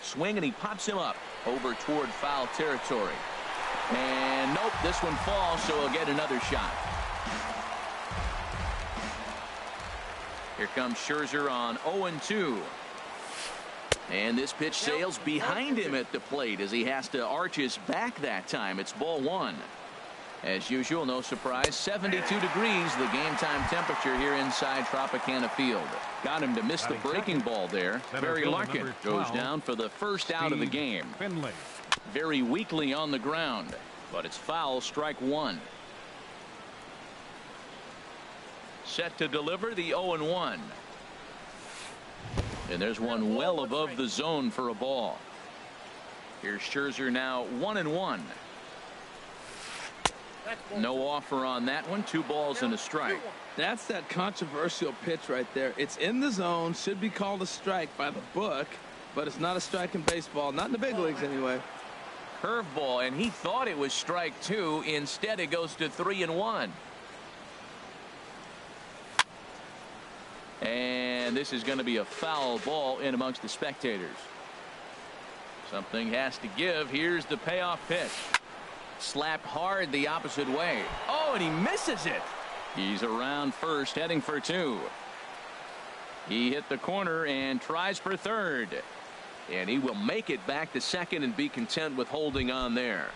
Swing, and he pops him up over toward foul territory. And nope, this one falls, so he'll get another shot. Here comes Scherzer on 0-2. And this pitch sails behind him at the plate as he has to arch his back that time. It's ball one. As usual, no surprise, 72 degrees, the game time temperature here inside Tropicana Field. Got him to miss the breaking ball there. Barry Larkin goes down for the first out of the game. Very weakly on the ground, but it's foul, strike one. Set to deliver the 0-1. And there's one well above the zone for a ball. Here's Scherzer now 1-1. No offer on that one. 2 balls and a strike. That's that controversial pitch right there. It's in the zone, should be called a strike by the book, but it's not a strike in baseball, not in the big leagues anyway. Curveball, and he thought it was strike 2. Instead, it goes to 3-1. And this is going to be a foul ball in amongst the spectators. Something has to give. Here's the payoff pitch. Slapped hard the opposite way. Oh, and he misses it. He's around first, heading for 2. He hit the corner and tries for third. And he will make it back to second and be content with holding on there.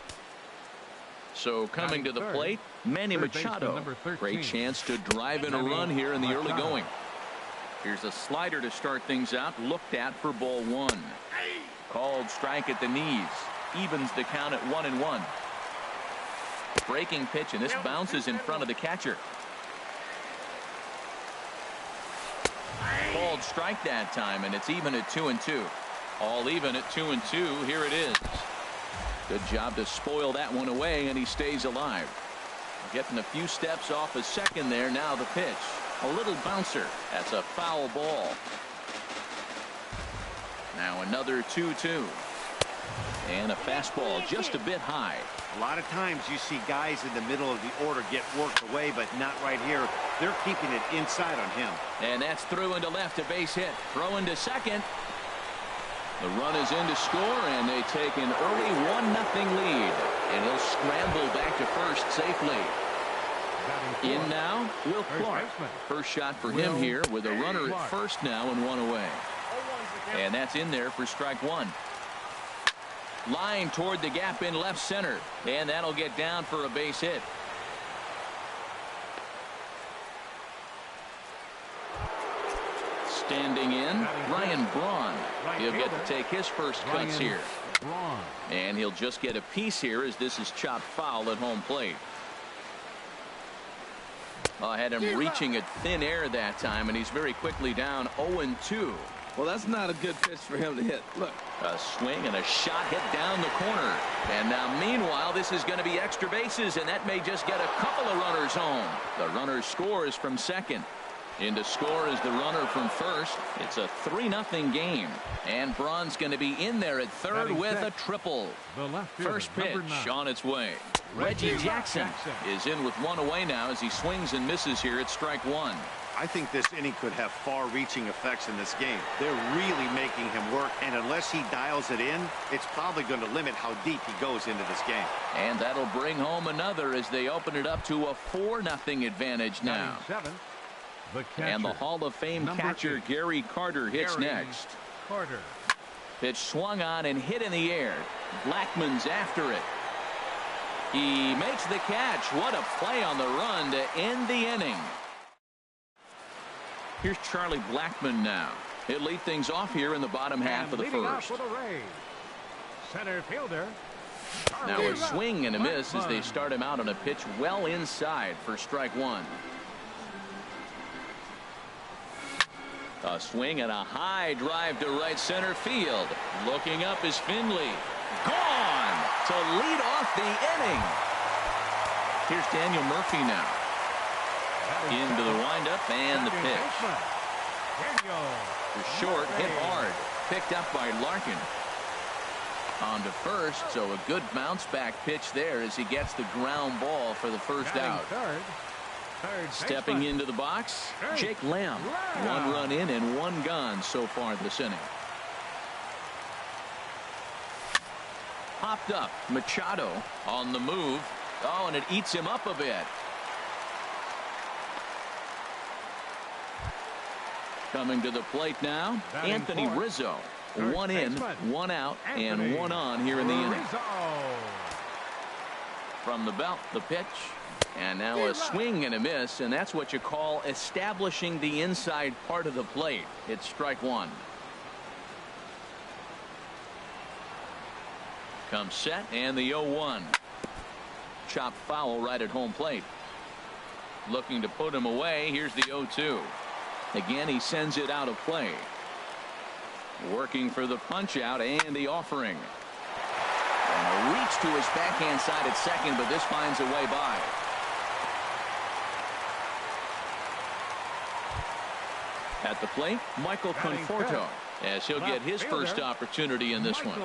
So coming to the plate, Manny Machado. Great chance to drive in a run here in the early going. Here's a slider to start things out, looked at for ball one. Called strike at the knees. Evens the count at 1-1. Breaking pitch, and this bounces in front of the catcher. Called strike that time, and it's even at 2-2. All even at 2-2. Here it is. Good job to spoil that one away, and he stays alive. Getting a few steps off a second there. Now the pitch. A little bouncer. That's a foul ball. Now another 2-2. And a fastball just a bit high. A lot of times you see guys in the middle of the order get worked away, but not right here. They're keeping it inside on him. And that's through into left, a base hit. Throw into second. The run is in to score, and they take an early 1-0 lead. And he'll scramble back to first safely. In now, Will Clark. First shot for him here with a runner at first now and 1 away. And that's in there for strike one. Line toward the gap in left center, and that'll get down for a base hit. Standing in, Ryan Braun. He'll get to take his first cuts here. And he'll just get a piece here as this is chopped foul at home plate. I had him reaching at thin air that time, and he's very quickly down 0-2. Well, that's not a good pitch for him to hit. Look. A swing and a shot hit down the corner. And now, meanwhile, this is going to be extra bases, and that may just get a couple of runners home. The runner scores from second. In to score is the runner from first. It's a 3-0 game. And Braun's going to be in there at third with a triple. First pitch on its way. Reggie Jackson is in with 1 away now as he swings and misses here at strike one. I think this inning could have far-reaching effects in this game. They're really making him work, and unless he dials it in, it's probably going to limit how deep he goes into this game. And that'll bring home another as they open it up to a 4-0 advantage now. And the Hall of Fame catcher Gary Carter hits next. Pitch swung on and hit in the air. Blackmon's after it. He makes the catch. What a play on the run to end the inning. Here's Charlie Blackmon now. He'll lead things off here in the bottom half of the first. Center fielder. Now a swing and a miss as they start him out on a pitch well inside for strike one. A swing and a high drive to right center field. Looking up is Finley. Gone to lead off the inning. Here's Daniel Murphy now. Into the windup and the pitch. The short, hit hard. Picked up by Larkin. On to first, so a good bounce back pitch there as he gets the ground ball for the first out. Stepping into the box, Jake Lamb. 1 run in and 1 gone so far this inning. popped up. Machado on the move. Oh, and it eats him up a bit. Coming to the plate now, Anthony Rizzo. One in, one out, and one on here in the inning. From the belt, the pitch. And now a swing and a miss, and that's what you call establishing the inside part of the plate. It's strike one. Comes set, and the 0-1. Chopped foul right at home plate. Looking to put him away. Here's the 0-2. Again, he sends it out of play. Working for the punch out and the offering. And a reach to his backhand side at second, but this finds a way by. At the plate, Michael Conforto, as he'll get his first opportunity in this one.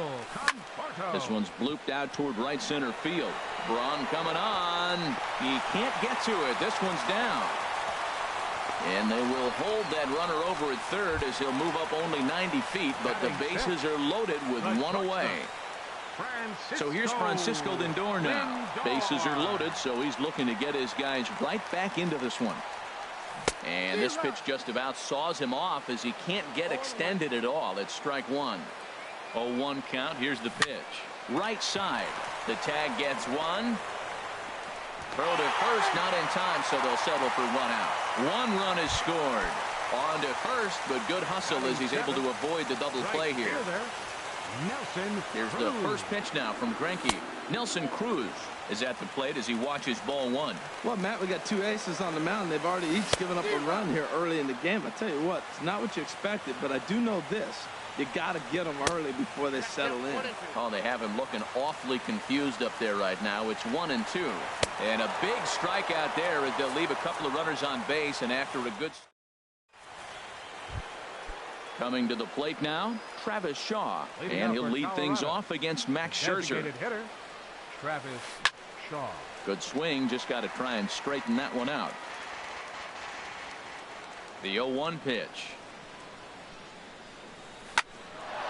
This one's blooped out toward right center field. Braun coming on. He can't get to it. This one's down. And they will hold that runner over at third as he'll move up only 90 feet, but the bases are loaded with one away. So here's Francisco Lindor now. Bases are loaded, so he's looking to get his guys right back into this one. And this pitch just about saws him off as he can't get extended at all. It's strike one. 0-1 count. Here's the pitch. Right side. The tag gets one. Throw to first, not in time, so they'll settle for one out. One run is scored. On to first, but good hustle as he's able to avoid the double play here. Here's the first pitch now from Greinke. Nelson Cruz is at the plate as he watches ball one. Well, Matt, we got two aces on the mound. They've already each given up a run here early in the game. I tell you what, it's not what you expected, but I do know this. You got to get them early before they settle in. Oh, they have him looking awfully confused up there right now. It's 1-2. And a big strikeout there as they'll leave a couple of runners on base, and after a good... Coming to the plate now, Travis Shaw. And he'll lead things off against Max Scherzer. Hitter, Travis Shaw. Good swing, just got to try and straighten that one out. The 0-1 pitch.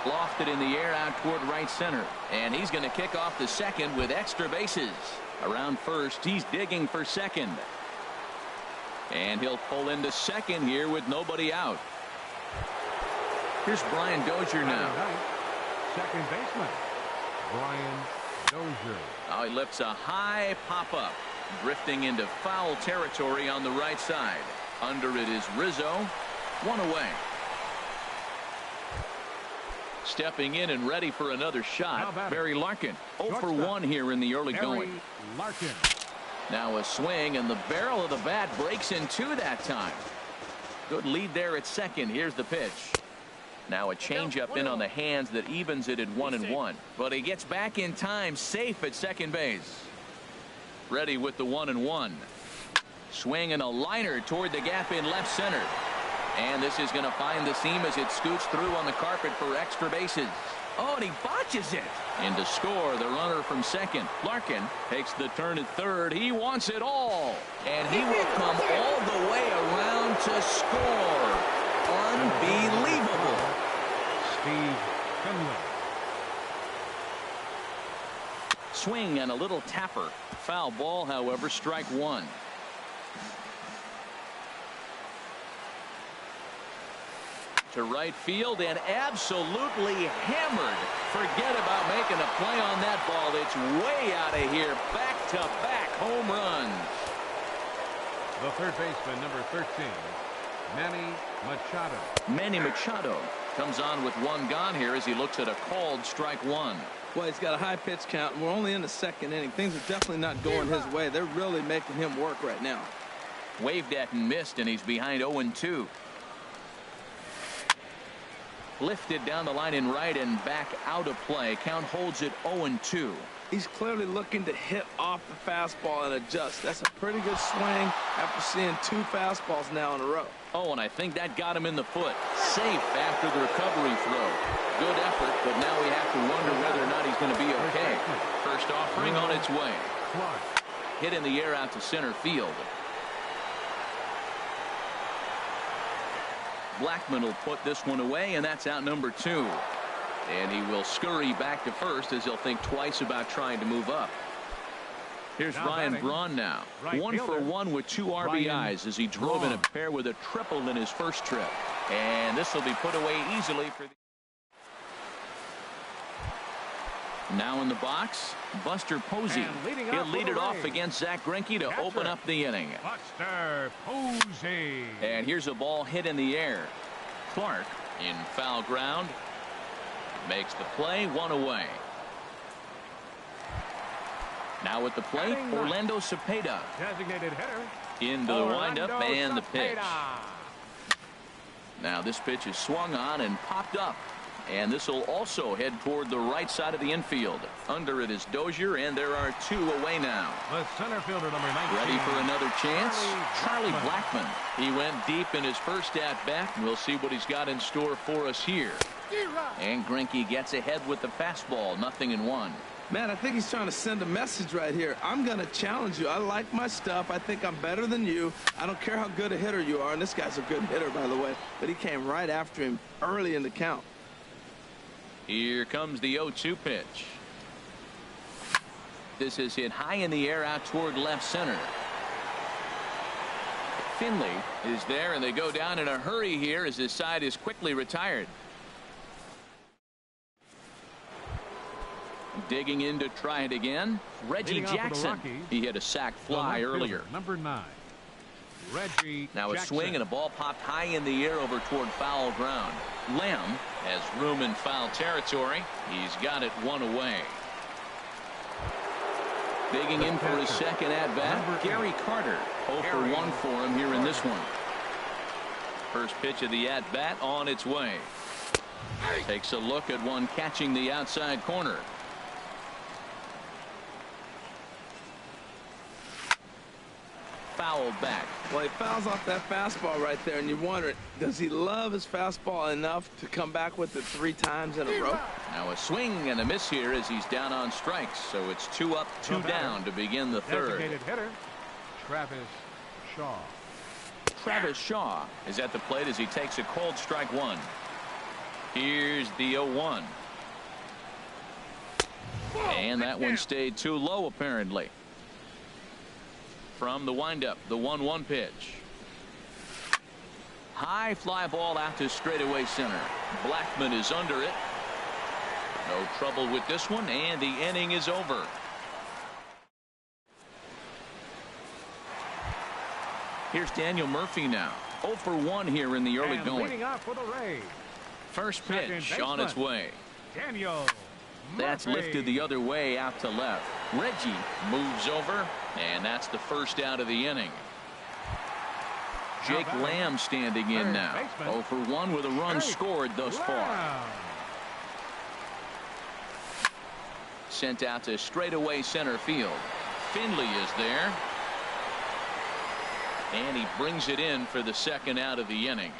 Lofted in the air out toward right center. And he's going to kick off the second with extra bases. Around first, he's digging for second. And he'll pull into second here with nobody out. Here's Brian Dozier now. Second baseman, Brian Dozier. Oh, he lifts a high pop-up. Drifting into foul territory on the right side. Under it is Rizzo. One away. Stepping in and ready for another shot, Barry Larkin. 0 for 1 here in the early going. Larkin. Now a swing, and the barrel of the bat breaks in two that time. Good lead there at second. Here's the pitch. Now a changeup in on the hands that evens it at 1-1. But he gets back in time, safe at second base. Ready with the 1-1. Swing and a liner toward the gap in left center. And this is going to find the seam as it scoots through on the carpet for extra bases. Oh, and he botches it. And to score, the runner from second. Larkin takes the turn at third. He wants it all. And he will come all the way around to score. Unbelievable. Steve Finley. Swing and a little tapper. Foul ball, however, strike one. To right field and absolutely hammered. Forget about making a play on that ball. It's way out of here. Back-to-back home runs. The third baseman, number 13, Manny Machado. Manny Machado comes on with one gone here as he looks at a called strike one. Well, he's got a high pitch count, and we're only in the second inning. Things are definitely not going his way. They're really making him work right now. Waved at and missed, and he's behind 0-2. Lifted down the line in right and back out of play. Count holds it 0-2. He's clearly looking to hit off the fastball and adjust. That's a pretty good swing after seeing two fastballs now in a row. Oh, and I think that got him in the foot. Safe after the recovery throw. Good effort, but now we have to wonder whether or not he's going to be okay. First offering on its way. Hit in the air out to center field. Blackman will put this one away, and that's out number 2. And he will scurry back to first as he'll think twice about trying to move up. Here's Ryan Braun now. 1 for 1 with 2 RBIs as he drove in a pair with a triple in his first trip. And this will be put away easily for the... Now in the box, Buster Posey. He'll lead it off against Zach Greinke to open up the inning. Buster Posey. And here's a ball hit in the air. Clark in foul ground. Makes the play, 1 away. Now at the plate, Orlando Cepeda. Designated hitter. Into the windup and the pitch. Now this pitch is swung on and popped up. And this will also head toward the right side of the infield. Under it is Dozier, and there are 2 away now. The center fielder, number 19. Ready for another chance? Charlie Blackmon. He went deep in his first at-bat. We'll see what he's got in store for us here. And Greinke gets ahead with the fastball. 0-1. Man, I think he's trying to send a message right here. I'm going to challenge you. I like my stuff. I think I'm better than you. I don't care how good a hitter you are. And this guy's a good hitter, by the way. But he came right after him early in the count. Here comes the 0-2 pitch. This is hit high in the air out toward left center. Finley is there, and they go down in a hurry here as his side is quickly retired. Digging in to try it again, Reggie Jackson. He hit a sac fly earlier. Number 9, Reggie Now a Jackson. swing and a ball popped high in the air over toward foul ground. Lamb has room in foul territory. He's got it 1 away. Digging in for his second at-bat, Gary Carter. 0 for 1 for him here in this one. First pitch of the at-bat on its way. Takes a look at one catching the outside corner. Fouled back. Well, he fouls off that fastball right there, and you wonder, does he love his fastball enough to come back with it 3 times in a row? Now a swing and a miss here as he's down on strikes. So it's 2 up, 2 down to begin the third. Designated hitter, Travis Shaw. Travis Shaw is at the plate as he takes a cold strike 1. Here's the 0-1. And that one stayed too low apparently. From the windup, the 1-1 pitch. High fly ball out to straightaway center. Blackmon is under it. No trouble with this one, and the inning is over. Here's Daniel Murphy now. 0 for 1 here in the early going. Leading off for the Rays. First pitch on its way. Daniel That's Murphy. lifted the other way out to left. Reggie moves over, and that's the first out of the inning. Jake Lamb standing in now. 0 for 1 with a run scored thus far. Sent out to straightaway center field. Finley is there. And he brings it in for the second out of the inning.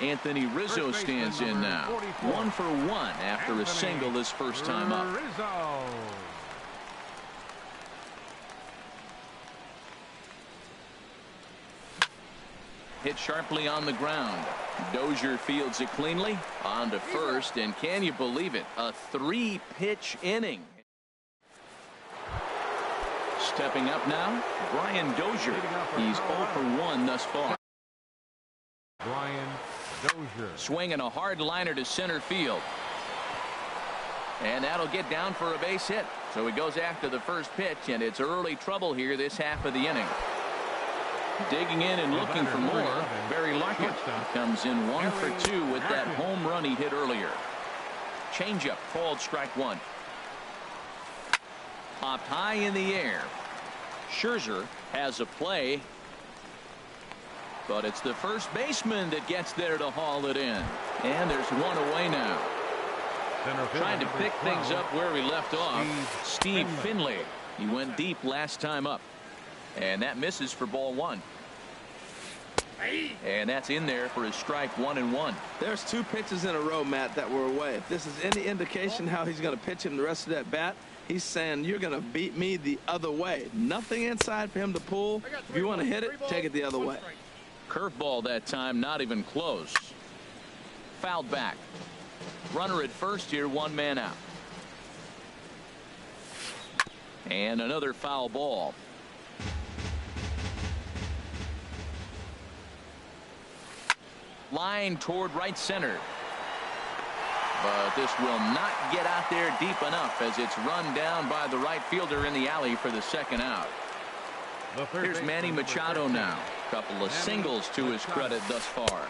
Anthony Rizzo stands in now. 1 for 1 after a single his first time up. Rizzo. Hit sharply on the ground. Dozier fields it cleanly. On to first, and can you believe it? A 3-pitch inning. Stepping up now, Brian Dozier. He's 0 for 1 thus far. Brian Dozier. Swinging a hard liner to center field. And that'll get down for a base hit. So he goes after the first pitch, and it's early trouble here this half of the inning. Digging in and looking for more, Barry Lockett comes in 1 for 2 with that home run he hit earlier. Changeup called strike 1. Popped high in the air. Scherzer has a play, but it's the first baseman that gets there to haul it in. And there's 1 away now. Trying to pick things up where we left off. Steve Finley. He went deep last time up. And that misses for ball 1. And that's in there for his strike 1-1. There's 2 pitches in a row, Matt, that were away. If this is any indication how he's going to pitch him the rest of that bat, he's saying you're going to beat me the other way. Nothing inside for him to pull. If you want to hit it, take it the other way. Curveball that time, not even close. Fouled back. Runner at first here, 1 man out. And another foul ball. Line toward right center. But this will not get out there deep enough as it's run down by the right fielder in the alley for the second out. Here's Manny Machado now. Couple of singles to his credit thus far.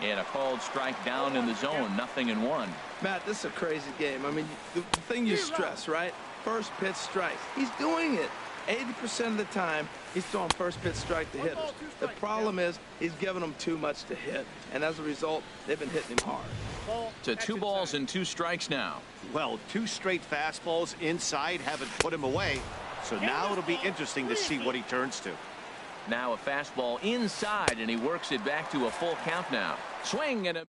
And a called strike down in the zone, 0-1. Matt, this is a crazy game. I mean, the thing you stress, right? First pitch strikes. He's doing it. 80% of the time, he's throwing first pitch strike to hitters. The problem is he's giving them too much to hit. And as a result, they've been hitting him hard. To 2 balls and 2 strikes now. Well, 2 straight fastballs inside haven't put him away. So now it'll be interesting to see what he turns to. Now a fastball inside, and he works it back to a full count now. Swing and a...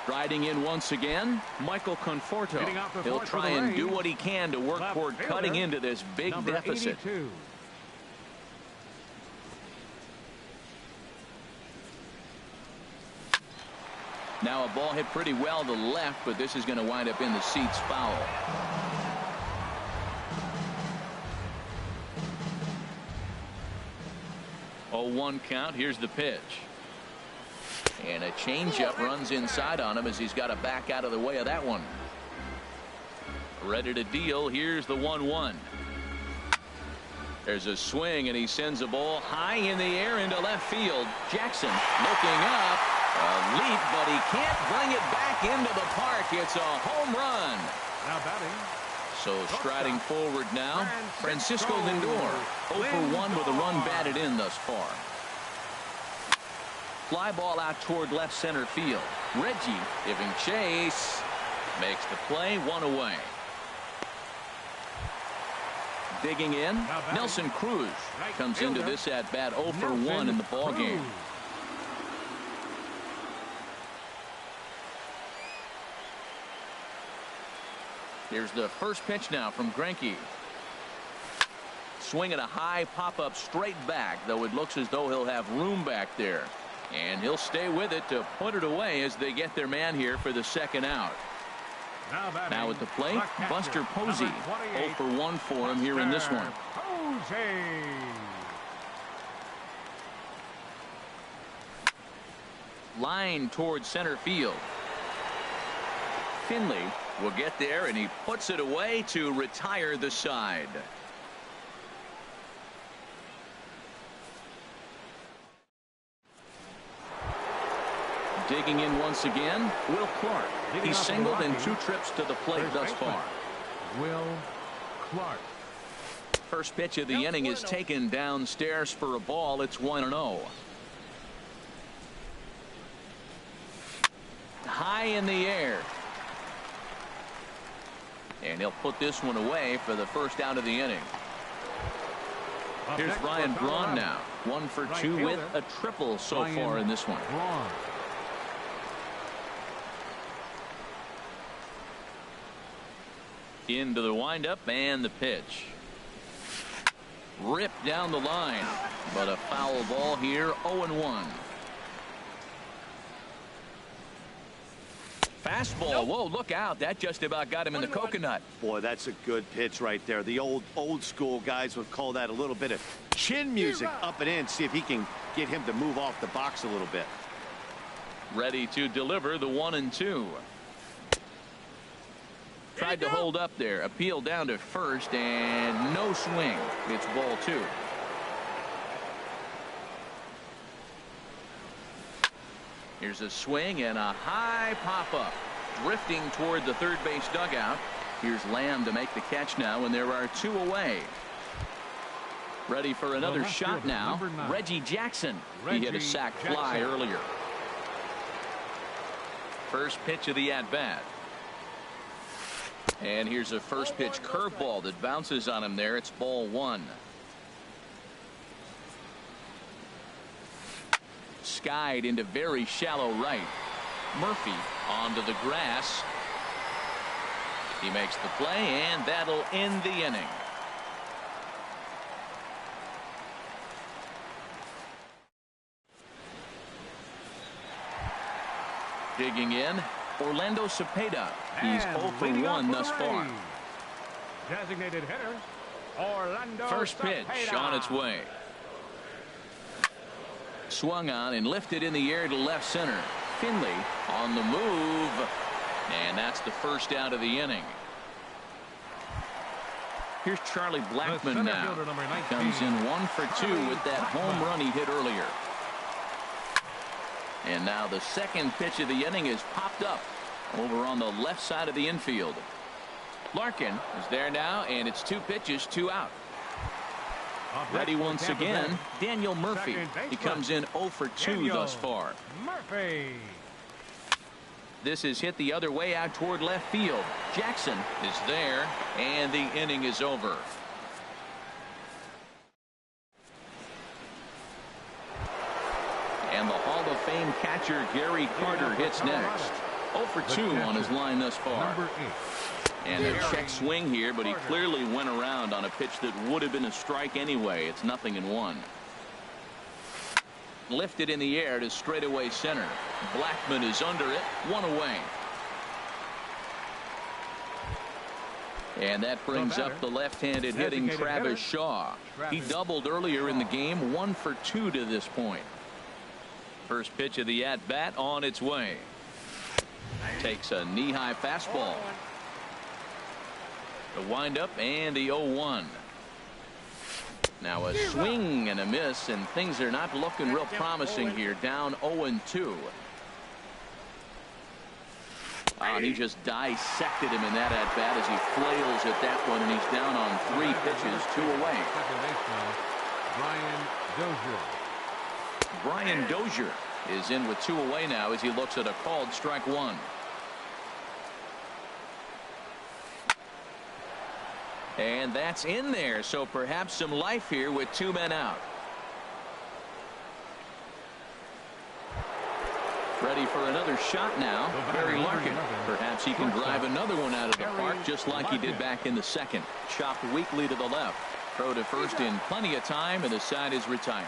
Striding in once again, Michael Conforto. He'll try and do what he can to work toward cutting into this big deficit. 82. Now a ball hit pretty well to left, but this is going to wind up in the seats foul. Oh, 1 count. Here's the pitch. And a changeup runs inside on him as he's got to back out of the way of that one. Ready to deal. Here's the 1-1. There's a swing, and he sends a ball high in the air into left field. Jackson looking up. A leap, but he can't bring it back into the park. It's a home run. Now batting. So striding forward now, Francisco Lindor. 0 for 1 with a run batted in thus far. Fly ball out toward left center field. Reggie giving chase. Makes the play, 1 away. Digging in, Nelson Cruz comes into this at bat 0 for 1 in the ball game. Here's the first pitch now from Greinke. Swinging a high pop-up straight back, though it looks as though he'll have room back there. And he'll stay with it to put it away as they get their man here for the second out. Now at the plate, Buster Posey. 0 for 1 for him here in this one. Line towards center field. Finley will get there, and he puts it away to retire the side. Digging in once again, Will Clark. He's singled in 2 trips to the plate thus far. Will Clark. First pitch of the inning is taken downstairs for a ball. It's 1-0. High in the air. And he'll put this one away for the first out of the inning. Here's Ryan Braun now. 1 for 2 with a triple so far in this one. Into the windup and the pitch. Ripped down the line, but a foul ball here. 0-1. Fastball. Whoa, look out. That just about got him in the coconut. Boy, that's a good pitch right there. The old school guys would call that a little bit of chin music up and in. See if he can get him to move off the box a little bit. Ready to deliver the 1-2. Tried to hold up there. Appeal down to first, and no swing. It's ball 2. Here's a swing and a high pop-up. Drifting toward the third base dugout. Here's Lamb to make the catch now, and there are 2 away. Ready for another shot now. Reggie Jackson. He hit a sac fly earlier. First pitch of the at-bat. And here's a first pitch curveball that bounces on him there. It's ball 1. Skied into very shallow right. Murphy onto the grass. He makes the play, and that'll end the inning. Digging in, Orlando Cepeda. He's 0 for 1 thus far. Designated hitter, Orlando First pitch Cepeda. on its way. Swung on and lifted in the air to left center. Finley on the move. And that's the first out of the inning. Here's Charlie Blackmon now. He comes in 1 for 2 with that home run he hit earlier. And now the second pitch of the inning is popped up over on the left side of the infield. Larkin is there now, and it's 2 pitches, 2 out. Ready once again, Daniel Murphy. He comes in 0 for 2 thus far. Murphy. This is hit the other way out toward left field. Jackson is there, and the inning is over. And the Hall of Fame catcher Gary Carter hits next. 0 for 2 on his line thus far. And a check swing here, but he clearly went around on a pitch that would have been a strike anyway. It's 0-1. Lifted in the air to straightaway center. Blackmon is under it, 1 away. And that brings up the left-handed hitting Travis Shaw. He doubled earlier in the game, 1 for 2 to this point. First pitch of the at-bat on its way. Takes a knee-high fastball. The windup and the 0-1. Now a swing and a miss, and things are not looking real promising here. Down 0-2. He just dissected him in that at-bat as he flails at that one, and he's down on 3 pitches, 2 away. Brian Dozier is in with 2 away now as he looks at a called strike 1. And that's in there, so perhaps some life here with 2 men out. Ready for another shot now, Barry Larkin. Perhaps he can drive another one out of the park just like he did back in the second. Chopped weakly to the left. Throw to first in plenty of time, and the side is retired.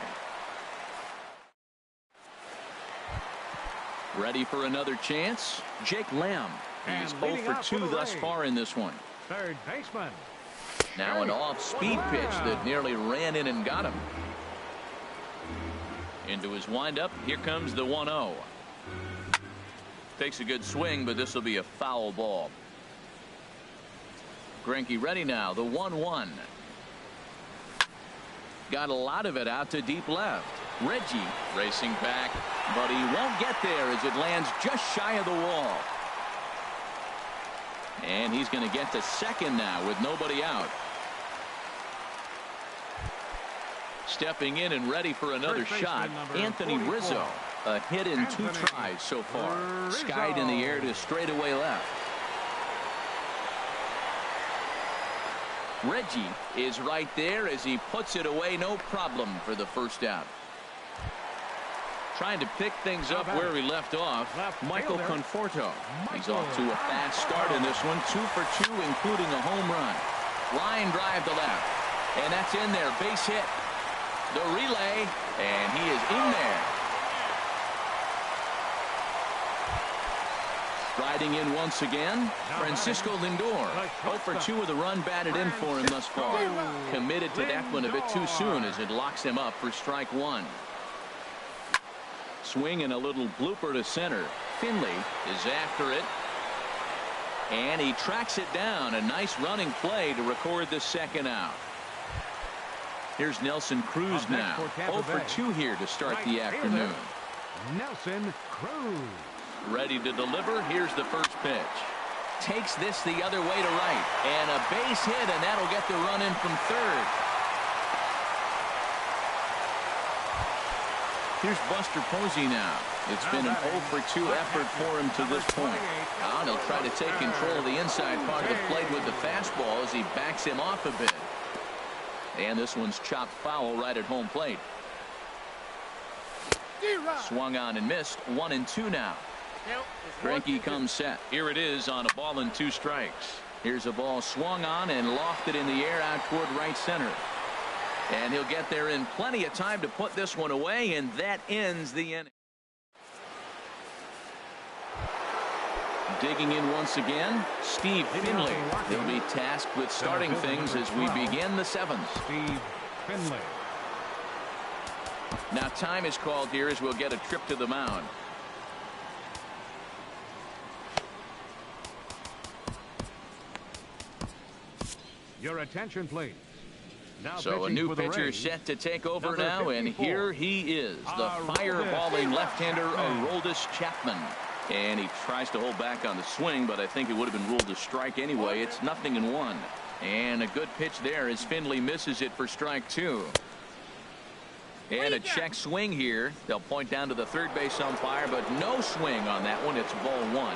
Ready for another chance, Jake Lamb. He's 0 for 2 thus far in this one. Third baseman. Now an off-speed pitch that nearly ran in and got him. Into his windup. Here comes the 1-0. Takes a good swing, but this will be a foul ball. Greinke ready now. The 1-1. Got a lot of it out to deep left. Reggie racing back, but he won't get there as it lands just shy of the wall. And he's going to get to second now with nobody out. Stepping in and ready for another shot, Anthony Rizzo. A hit in 2 tries so far. Skied in the air to straightaway left. Reggie is right there as he puts it away, no problem for the first out. Trying to pick things up where he left off, Michael Conforto. He's off to a fast start in this one, 2 for 2, including a home run. Line drive to left, and that's in there, base hit. The relay, and he is in there. Riding in once again, Francisco Lindor. 0 for 2 with a run batted in for him thus far. Committed to that one a bit too soon as it locks him up for strike 1. Swing and a little blooper to center. Finley is after it. And he tracks it down. A nice running play to record the second out. Here's Nelson Cruz now. 0 for 2 here to start the afternoon. Nelson Cruz. Ready to deliver. Here's the first pitch. Takes this the other way to right. And a base hit, and that'll get the run in from third. Here's Buster Posey now. It's been an 0 for 2 effort for him to this point. And he'll try to take control of the inside part of the plate with the fastball as he backs him off a bit. And this one's chopped foul right at home plate. Swung on and missed. 1-2 now. Greinke comes set. Here it is on a ball and 2 strikes. Here's a ball swung on and lofted in the air out toward right center. And he'll get there in plenty of time to put this one away, and that ends the inning. digging in once again, Steve Finley. He'll be tasked with starting things as we begin the seventh. Steve Finley. Now time is called here as we'll get a trip to the mound. Your attention, please. Now So a new pitcher set to take over Number now, 54. and here he is, the fireballing left-hander Aroldis Chapman. And he tries to hold back on the swing, but I think it would have been ruled a strike anyway. It's 0-1. And a good pitch there as Finley misses it for strike two. And a check swing here. They'll point down to the third base umpire, but no swing on that one. It's ball one.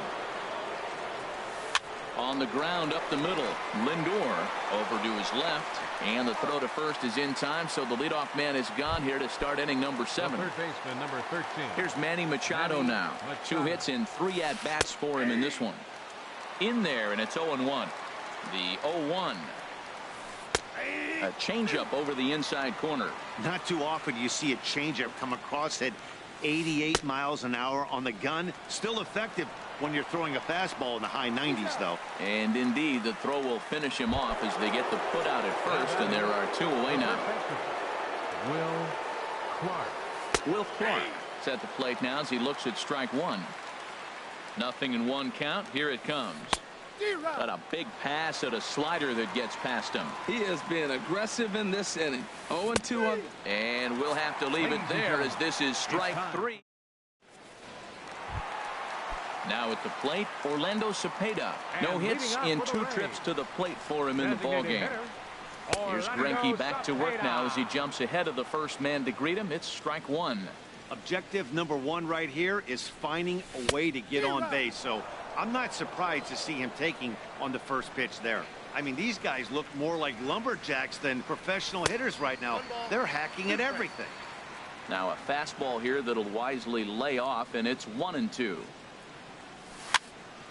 On the ground up the middle, Lindor over to his left, and the throw to first is in time, so the leadoff man is gone here to start inning number 7. Third baseman, number 13. Here's Manny Machado now. 2 hits in 3 at-bats for him in this one. In there, and it's 0-1. The 0-1. A changeup over the inside corner. Not too often do you see a changeup come across at 88 miles an hour on the gun. Still effective when you're throwing a fastball in the high 90s, though. And indeed, the throw will finish him off as they get the put out at first, and there are 2 away now. Will Clark. Will Clark is at the plate now as he looks at strike one. 0-1 count. Here it comes. Got a big pass at a slider that gets past him. He is being aggressive in this inning. 0-2 on. And we'll have to leave it there as this is strike 3. Now at the plate, Orlando Cepeda. No hits in 2 trips to the plate for him in the ballgame. Here's Greinke back to work now as he jumps ahead of the first man to greet him. It's strike 1. Objective number 1 right here is finding a way to get on base. So I'm not surprised to see him taking on the first pitch there. I mean, these guys look more like lumberjacks than professional hitters right now. They're hacking at everything. Now a fastball here that'll wisely lay off, and it's 1-2.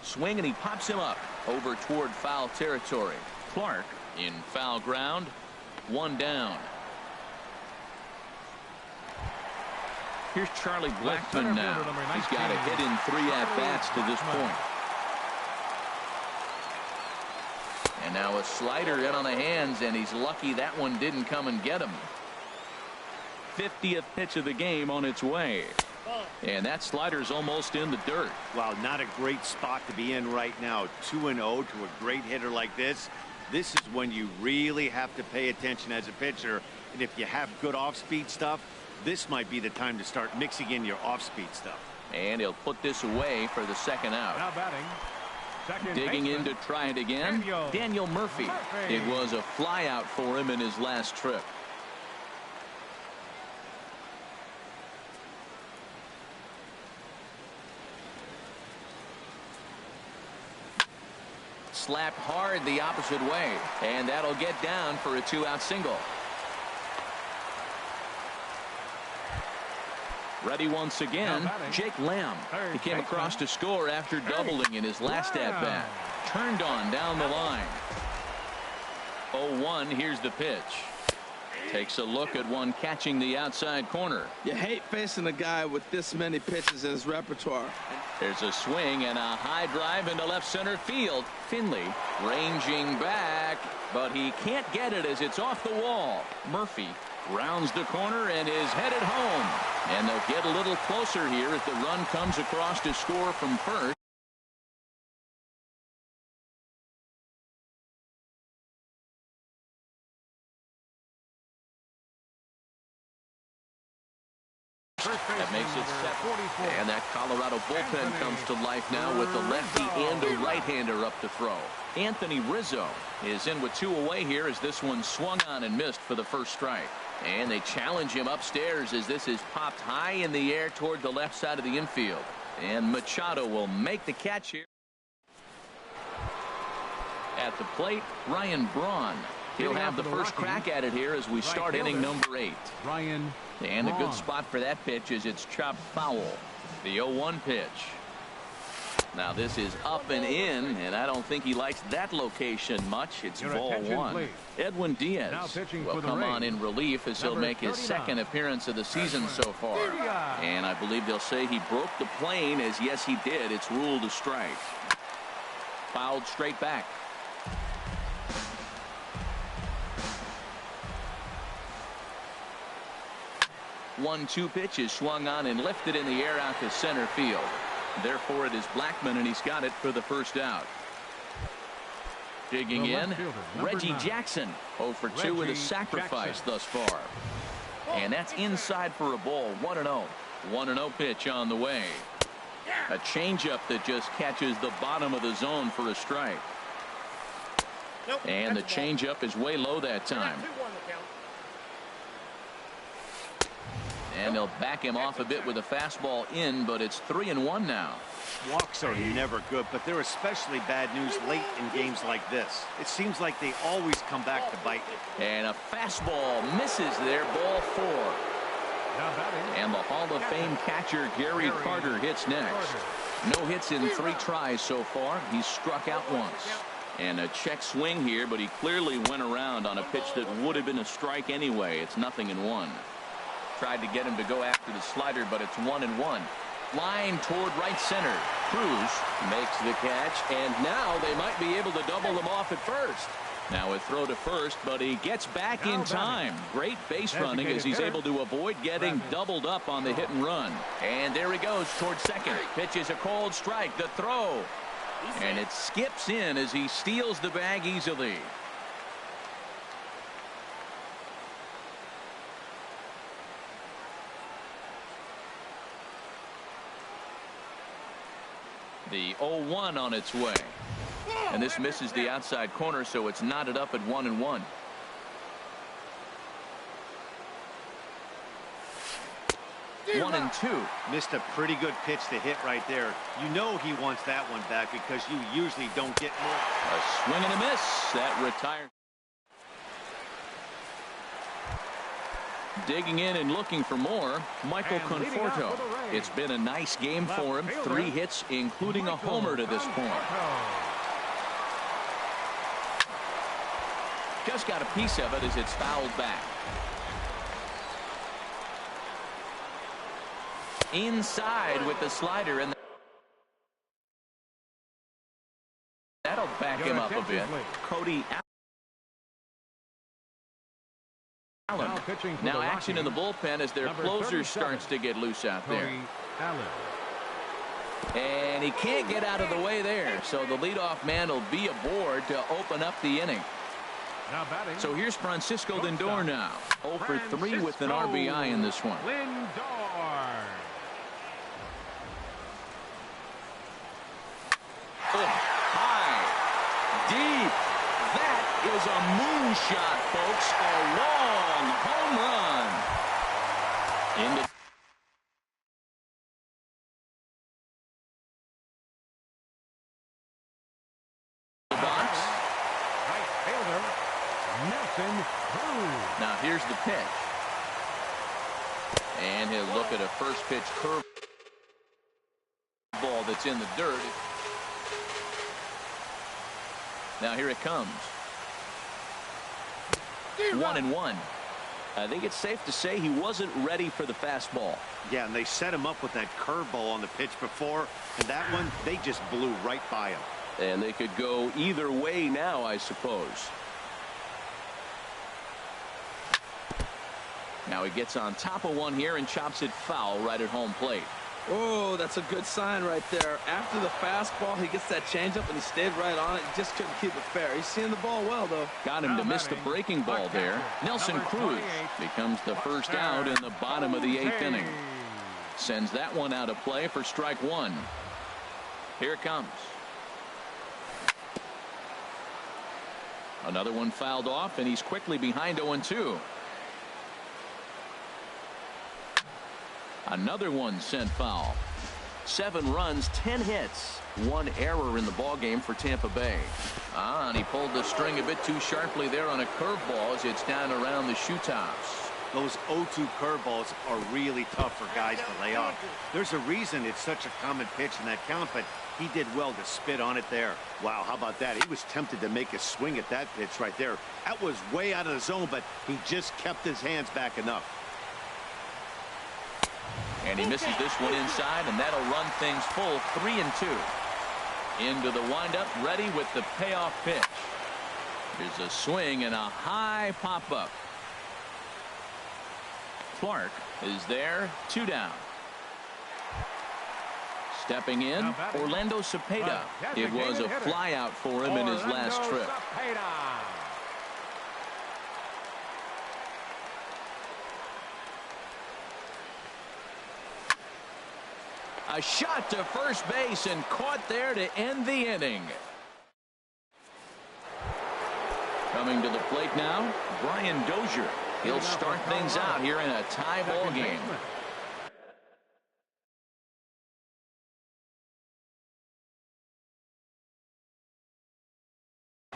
Swing, and he pops him up over toward foul territory. Clark in foul ground. 1 down. Here's Charlie Blackmon now. He's got a hit in 3 at-bats to this point. And now a slider in on the hands, and he's lucky that one didn't come and get him. 50th pitch of the game on its way. And that slider's almost in the dirt. Wow, not a great spot to be in right now. 2-0 to a great hitter like this. This is when you really have to pay attention as a pitcher. And if you have good off-speed stuff, this might be the time to start mixing in your off-speed stuff. And he'll put this away for the second out. Now batting. Second Digging in baseman, to try it again, Daniel Murphy. It was a fly out for him in his last trip. Slapped hard the opposite way, and that'll get down for a 2-out single. Ready once again, Jake Lamb. He came across to score after doubling in his last at-bat. Turned on down the line. 0-1, here's the pitch. Takes a look at one catching the outside corner. You hate facing a guy with this many pitches in his repertoire. There's a swing and a high drive into left center field. Finley ranging back, but he can't get it as it's off the wall. Murphy rounds the corner and is headed home. And they'll get a little closer here as the run comes across to score from first. That makes it 7. And that Colorado bullpen comes to life now with a lefty and a right-hander up to throw. Anthony Rizzo is in with 2 away here as this one swung on and missed for the first strike. And they challenge him upstairs as this is popped high in the air toward the left side of the infield. And Machado will make the catch here. At the plate, Ryan Braun. He'll have the first crack at it here as we start inning number 8. Ryan And a good spot for that pitch is it's chopped foul. The 0-1 pitch. Now this is up and in, and I don't think he likes that location much. It's ball 1. Please. Edwin Diaz will come on in relief as he'll make his 2nd appearance of the season so far. And I believe they'll say he broke the plane, as yes he did. It's ruled a strike. fouled straight back. 1-2 pitch is swung on and lifted in the air out to center field. Therefore, it is Blackmon, and he's got it for the first out. Digging in, Reggie Jackson, 0 for 2 with a sacrifice thus far. And that's inside for a ball. 1-0. 1-0 pitch on the way. A changeup that just catches the bottom of the zone for a strike. And the changeup is way low that time. And they'll back him off a bit with a fastball in, but it's 3-1 now. Walks are never good, but they're especially bad news late in games like this. It seems like they always come back to bite. And a fastball misses there, ball 4. And the Hall of Fame catcher Gary Carter hits next. No hits in 3 tries so far. He's struck out once. And a check swing here, but he clearly went around on a pitch that would have been a strike anyway. It's 0-1. Tried to get him to go after the slider, but it's 1-1. Line toward right center. Cruz makes the catch, and now they might be able to double them off at first. Now a throw to first, but he gets back in time. Great base running as he's able to avoid getting doubled up on the hit and run. And there he goes toward second. Pitches a cold strike. The throw. And it skips in as he steals the bag easily. The 0-1 on its way. And this misses the outside corner, so it's knotted up at 1-1. One and 2. Missed a pretty good pitch to hit right there. You know he wants that one back because you usually don't get more. A swing and a miss. That retires. Digging in and looking for more, Michael Conforto. It's been a nice game for him. 3 hits, including a homer to this point. Just got a piece of it as it's fouled back. Inside with the slider, and that'll back him up a bit. Cody Allen. Now action in the bullpen as their closer starts to get loose out there. And he can't get out of the way there, so the leadoff man will be aboard to open up the inning. So here's Francisco Lindor now. 0 for 3 with an RBI in this one. Oh, high, deep. That is a moonshot, folks. A long home run. Into the box. Right fielder, Nelson Cruz. Now here's the pitch. And he'll look at a first pitch curve ball that's in the dirt. Now here it comes. 1-1. I think it's safe to say he wasn't ready for the fastball. Yeah, and they set him up with that curveball on the pitch before, and that one, they just blew right by him. And they could go either way now, I suppose. Now he gets on top of one here and chops it foul right at home plate. Oh, that's a good sign right there. After the fastball, he gets that changeup, and he stayed right on it. He just couldn't keep it fair. He's seeing the ball well, though. Got him to miss the breaking ball there. Nelson Cruz becomes the first out in the bottom of the 8th inning. Sends that one out of play for strike 1. Here it comes. Another one fouled off, and he's quickly behind 0-2. Another one sent foul. 7 runs, 10 hits, 1 error in the ballgame for Tampa Bay. And he pulled the string a bit too sharply there on a curveball as it's down around the shoe tops. Those 0-2 curveballs are really tough for guys to lay off. There's a reason it's such a common pitch in that count, but he did well to spit on it there. Wow, how about that? He was tempted to make a swing at that pitch right there. That was way out of the zone, but he just kept his hands back enough. And he misses this one inside, and that'll run things full 3-2. Into the windup, ready with the payoff pitch. There's a swing and a high pop-up. Clark is there, 2 down. Stepping in, Orlando Cepeda. It was a flyout for him in his last trip. A shot to first base and caught there to end the inning. Coming to the plate now, Brian Dozier. He'll start things out here in a tie ball game.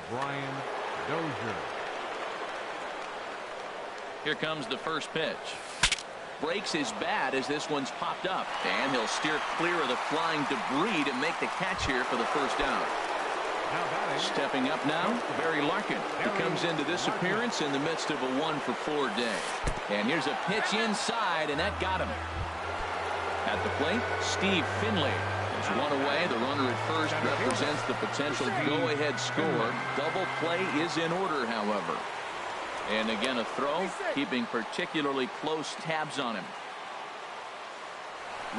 Brian Dozier. Here comes the first pitch. Breaks his bat as this one's popped up, and he'll steer clear of the flying debris to make the catch here for the first down. Stepping up now, Barry Larkin. He comes into this appearance in the midst of a 1-for-4 day. And here's a pitch inside, and that got him. At the plate, Steve Finley. There's one away. The runner at first represents the potential go-ahead score. Double play is in order, however. And again, a throw, keeping particularly close tabs on him.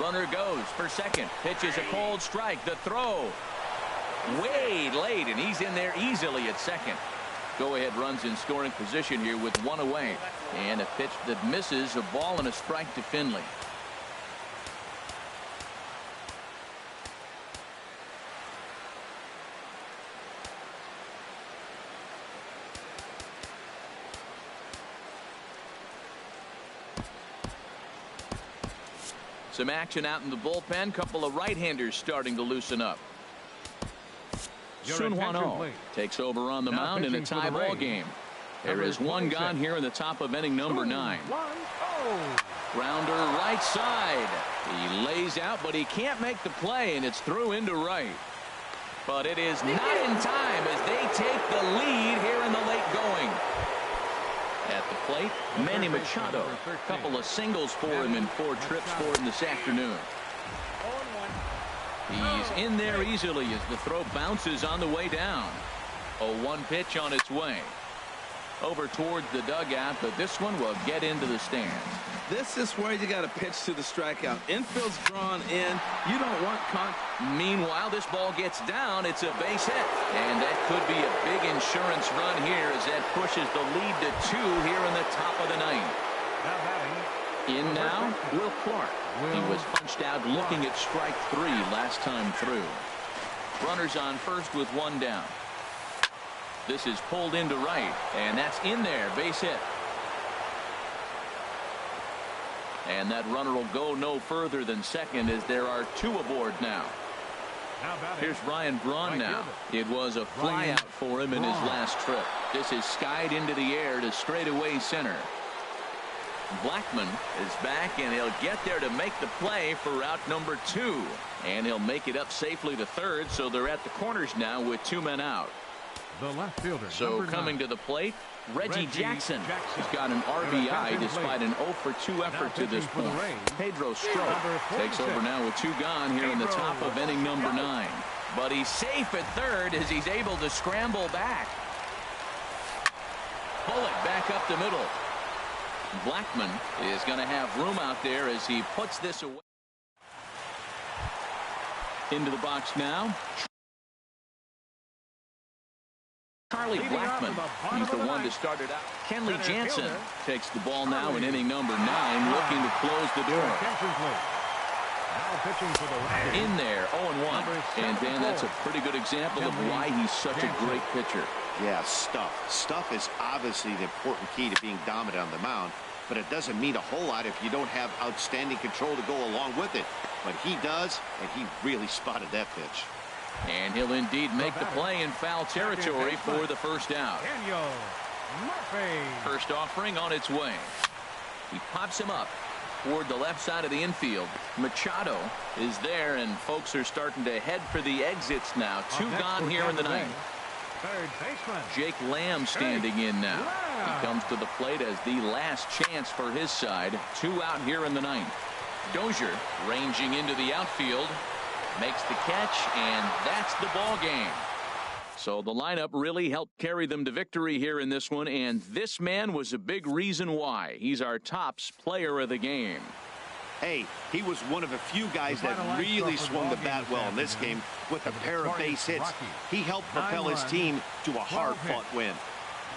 Runner goes for second. Pitch is a cold strike. The throw. Way late, and he's in there easily at second. Go-ahead runs in scoring position here with one away. And a pitch that misses, a ball and a strike to Finley. Some action out in the bullpen. Couple of right-handers starting to loosen up. Sun Hwan-Oh takes over on the mound in a tie ball game. There is one gone here in the top of inning number 9. Grounder right side. He lays out, but he can't make the play, and it's through into right. But it is not in time as they take the lead here in the late going. At the plate, Manny Machado. A couple of singles for him in 4 trips for him this afternoon. He's in there easily as the throw bounces on the way down. A 1 pitch on its way. Over towards the dugout, but this one will get into the stands. This is where you got to pitch to the strikeout. Infield's drawn in. You don't want Meanwhile, this ball gets down. It's a base hit. And that could be a big insurance run here as that pushes the lead to 2 here in the top of the 9th. In now, Will Clark. He was punched out looking at strike 3 last time through. Runners on first with 1 down. This is pulled into right, and that's in there, base hit. And that runner will go no further than second as there are 2 aboard now. Here's Ryan Braun now. It was a flyout for him in his last trip. This is skied into the air to straightaway center. Blackman is back, and he'll get there to make the play for route number 2. And he'll make it up safely to third, so they're at the corners now with 2 men out. The left fielder. So coming to the plate, Reggie Jackson. He's got an RBI despite an 0-for-2 effort to this point. Pedro Strop takes over now with 2 gone here in the top of inning number 9. But he's safe at third as he's able to scramble back. Bullet back up the middle. Blackman is going to have room out there as he puts this away. Into the box now. Charlie Blackman. He's the one to start it out. Kenley Jansen takes the ball now in inning number 9, looking to close the door. In there, 0-1. And Dan, that's a pretty good example of why he's such a great pitcher. Yeah, stuff. Stuff is obviously the important key to being dominant on the mound, but it doesn't mean a whole lot if you don't have outstanding control to go along with it. But he does, and he really spotted that pitch. And he'll indeed make the play in foul territory for the first out. First offering on its way. He pops him up toward the left side of the infield. Machado is there, and folks are starting to head for the exits now. 2 gone here in the 9th. Jake Lamb standing in now. He comes to the plate as the last chance for his side. 2 out here in the 9th. Dozier ranging into the outfield. Makes the catch, and that's the ball game. So the lineup really helped carry them to victory here in this one, and this man was a big reason why. He's our tops player of the game. Hey, he was one of a few guys that really swung the bat well in this game with a pair of base hits. He helped propel his team to a hard-fought win.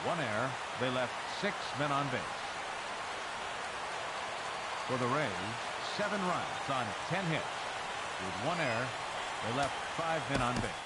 1 error. They left 6 men on base. For the Rays, 7 runs on 10 hits. With 1 error, they left 5 men on base.